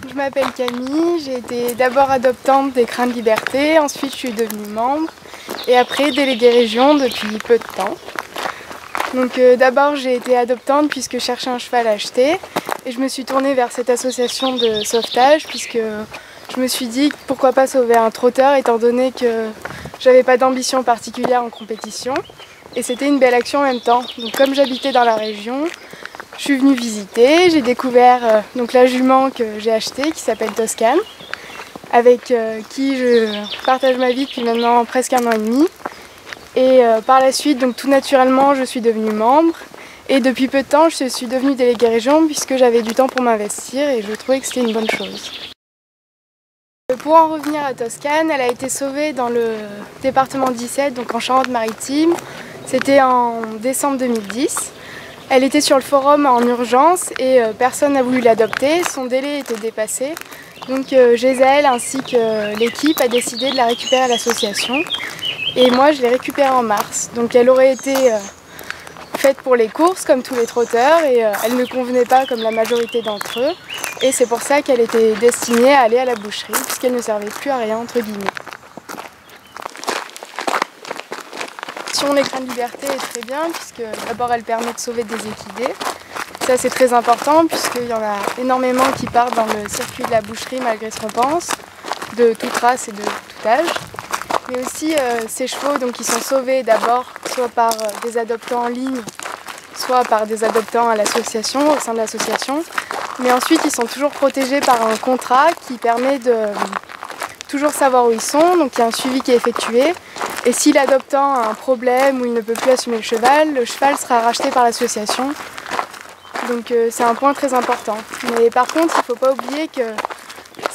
Je m'appelle Camille, j'ai été d'abord adoptante d'Écrin de Liberté, ensuite je suis devenue membre et après déléguée région depuis peu de temps. Donc d'abord j'ai été adoptante puisque je cherchais un cheval à acheter et je me suis tournée vers cette association de sauvetage puisque je me suis dit pourquoi pas sauver un trotteur étant donné que j'avais pas d'ambition particulière en compétition et c'était une belle action en même temps. Donc comme j'habitais dans la région, je suis venue visiter, j'ai découvert donc la jument que j'ai achetée qui s'appelle Toscane, avec qui je partage ma vie depuis maintenant presque 1 an et demi. Et par la suite, donc tout naturellement, je suis devenue membre. Et depuis peu de temps, je suis devenue déléguée région puisque j'avais du temps pour m'investir et je trouvais que c'était une bonne chose. Pour en revenir à Toscane, elle a été sauvée dans le département 17, donc en Charente-Maritime. C'était en décembre 2010. Elle était sur le forum en urgence et personne n'a voulu l'adopter, son délai était dépassé. Donc Gézaël ainsi que l'équipe a décidé de la récupérer à l'association. Et moi je l'ai récupérée en mars. Donc elle aurait été faite pour les courses comme tous les trotteurs et elle ne convenait pas comme la majorité d'entre eux. Et c'est pour ça qu'elle était destinée à aller à la boucherie puisqu'elle ne servait plus à rien entre guillemets. L'Écrin de Liberté est très bien puisque d'abord elle permet de sauver des équidés. Ça c'est très important puisqu'il y en a énormément qui partent dans le circuit de la boucherie malgré ce qu'on pense, de toute race et de tout âge. Mais aussi ces chevaux donc, qui sont sauvés d'abord soit par des adoptants en ligne, soit par des adoptants à l'association, au sein de l'association. Mais ensuite ils sont toujours protégés par un contrat qui permet de toujours savoir où ils sont, donc il y a un suivi qui est effectué. Et si l'adoptant a un problème ou il ne peut plus assumer le cheval sera racheté par l'association. Donc c'est un point très important. Mais par contre, il ne faut pas oublier que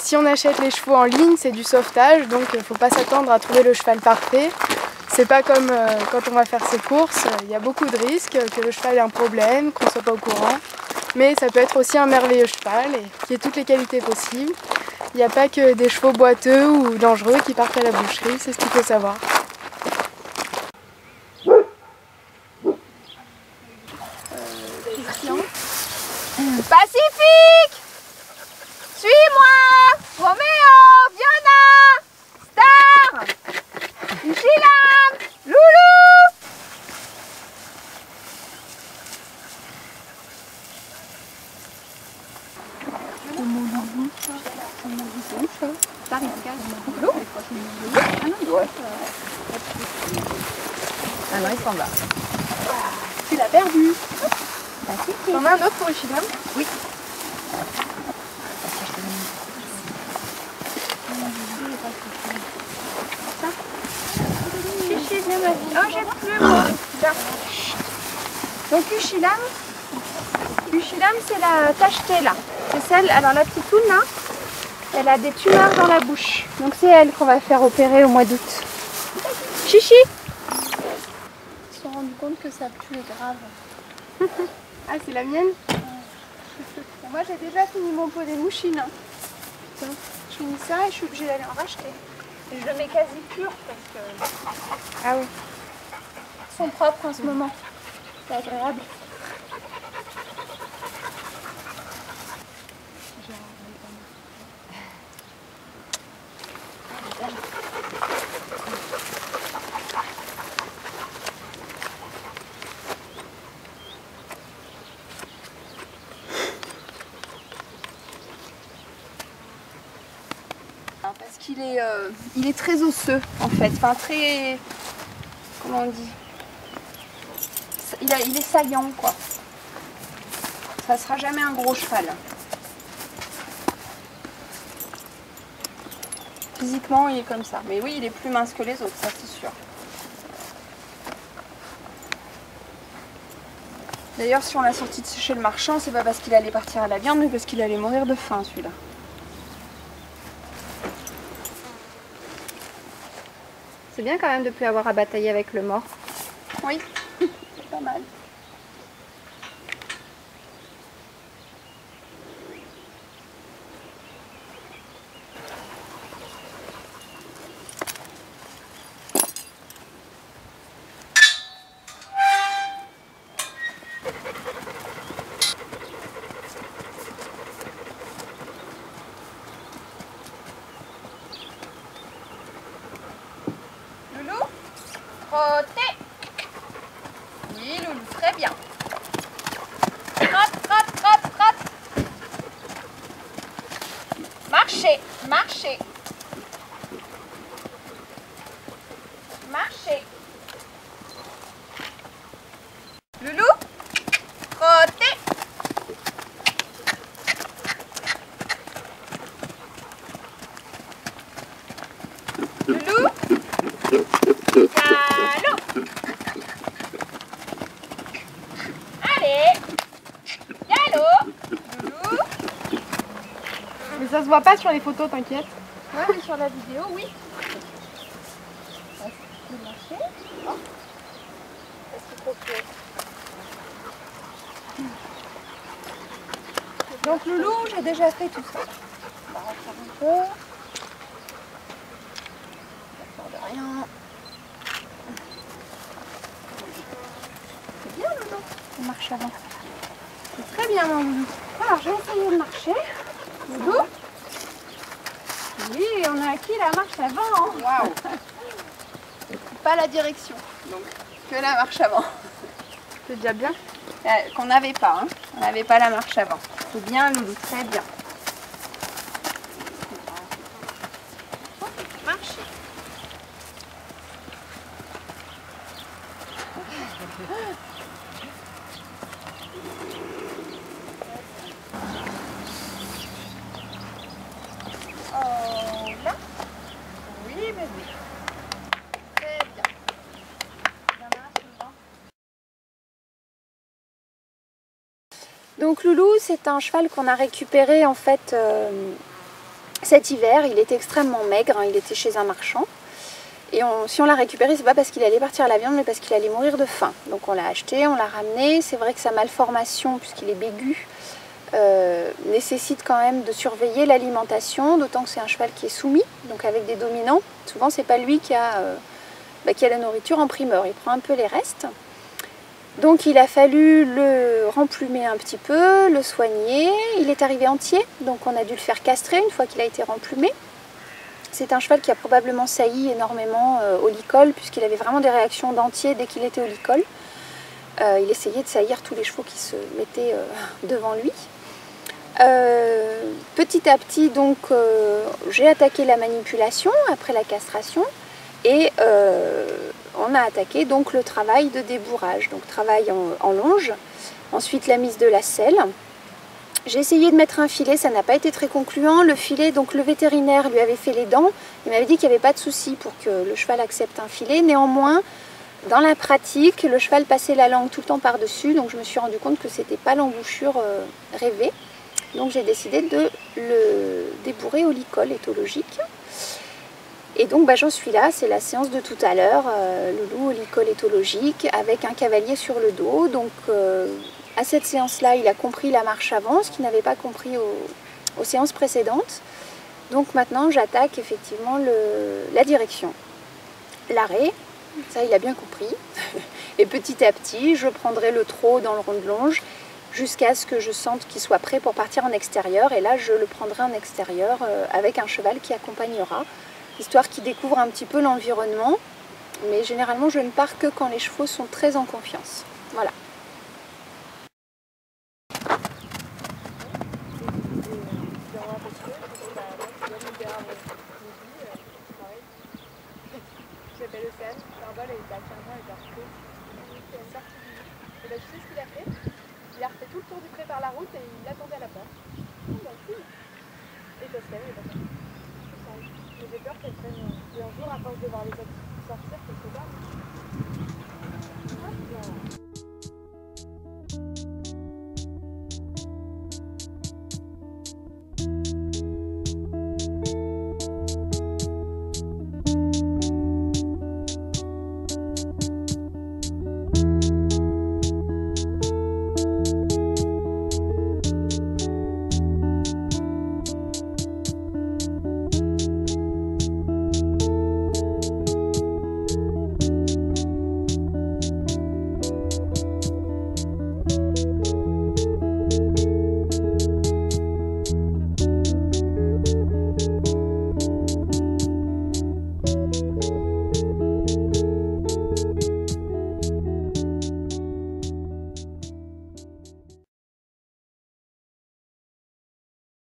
si on achète les chevaux en ligne, c'est du sauvetage, donc il ne faut pas s'attendre à trouver le cheval parfait. C'est pas comme quand on va faire ses courses, il y a beaucoup de risques que le cheval ait un problème, qu'on ne soit pas au courant. Mais ça peut être aussi un merveilleux cheval et qui ait toutes les qualités possibles. Il n'y a pas que des chevaux boiteux ou dangereux qui partent à la boucherie, c'est ce qu'il faut savoir. Pacifique! Suis-moi! Roméo! Fiona! Star! Uchilam! Loulou! Ah non, il s'en va. Tu l'as perdu. T'en as un autre pour Uchilam? Oui. Chichi, viens ma fille. Oh, j'ai plus moi. Donc Uchilam, c'est la tachetée là. C'est celle, alors la petite toune là, elle a des tumeurs dans la bouche. Donc c'est elle qu'on va faire opérer au mois d'août. Chichi. Ils se sont rendus compte que ça pue grave. Ah, c'est la mienne? Moi j'ai déjà fini mon pot des mouchines. Je finis ça et j'ai allé en racheter. Et je le mets quasi pur parce que. Ah oui. Ils sont propres en ce moment. C'est agréable. Parce qu'il est, il est très osseux en fait, enfin très, comment on dit, il est saillant quoi. Ça sera jamais un gros cheval. Physiquement il est comme ça, mais oui il est plus mince que les autres, ça c'est sûr. D'ailleurs si on l'a sorti de chez le marchand, c'est pas parce qu'il allait partir à la viande, mais parce qu'il allait mourir de faim celui-là. C'est bien quand même de ne plus avoir à batailler avec le mort. Oui, c'est pas mal. Trottez. Oui, Loulou, très bien. Trotte, trotte, trotte, trotte. Marchez, marchez. Marchez. Loulou, trottez. Loulou, galop. Allez, galop. Loulou. Mais ça se voit pas sur les photos, t'inquiète. Ouais, mais sur la vidéo, oui. Donc Loulou, j'ai déjà fait tout ça. On va refaire un peu. Pas de rien. C'est bien Loulou, on marche avant. C'est très bien mon Loulou. Alors je vais essayer de marcher. Loulou. Oui, on a acquis la marche avant. Waouh. Pas la direction, donc que la marche avant. C'est déjà bien. Qu'on n'avait pas, hein. On n'avait pas la marche avant. C'est bien Loulou, très bien. Marchez. Oh là. Oui bébé. Très bien. Donc Loulou, c'est un cheval qu'on a récupéré en fait cet hiver. Il était extrêmement maigre, hein, il était chez un marchand. Et si on l'a récupéré, c'est pas parce qu'il allait partir à la viande, mais parce qu'il allait mourir de faim. Donc on l'a acheté, on l'a ramené. C'est vrai que sa malformation, puisqu'il est bégu, nécessite quand même de surveiller l'alimentation, d'autant que c'est un cheval qui est soumis, donc avec des dominants. Souvent, c'est pas lui qui a la nourriture en primeur, il prend un peu les restes. Donc il a fallu le remplumer un petit peu, le soigner. Il est arrivé entier, donc on a dû le faire castrer une fois qu'il a été remplumé. C'est un cheval qui a probablement sailli énormément au licol, puisqu'il avait vraiment des réactions d'entier dès qu'il était au licol. Il essayait de saillir tous les chevaux qui se mettaient devant lui. Petit à petit, donc, j'ai attaqué la manipulation après la castration et on a attaqué donc le travail de débourrage, donc travail en longe, ensuite la mise de la selle. J'ai essayé de mettre un filet, ça n'a pas été très concluant. Le filet, donc le vétérinaire lui avait fait les dents, il m'avait dit qu'il n'y avait pas de souci pour que le cheval accepte un filet. Néanmoins, dans la pratique, le cheval passait la langue tout le temps par-dessus, donc je me suis rendu compte que c'était pas l'embouchure rêvée. Donc j'ai décidé de le débourrer au licol éthologique. Et donc j'en suis là, c'est la séance de tout à l'heure, Loulou au licol éthologique avec un cavalier sur le dos. Donc à cette séance-là, il a compris la marche avant, ce qu'il n'avait pas compris aux séances précédentes. Donc maintenant, j'attaque effectivement la direction. L'arrêt, ça il a bien compris. Et petit à petit, je prendrai le trot dans le rond de longe jusqu'à ce que je sente qu'il soit prêt pour partir en extérieur. Et là, je le prendrai en extérieur avec un cheval qui accompagnera, histoire qu'il découvre un petit peu l'environnement. Mais généralement, je ne pars que quand les chevaux sont très en confiance. Voilà. J'appelle Océane, Barbol, elle était à 15 ans, elle était reprise. Elle est sortie du lit. Et là, tu sais ce qu'il a fait? Il a refait tout le tour du pré par la route et il attendait à la porte. Oh, bah, cool. Et ça se lève, il est pas sorti. Mais j'ai peur qu'elle prenne un jour, à force de voir les autres sortir, quelque part. Ah,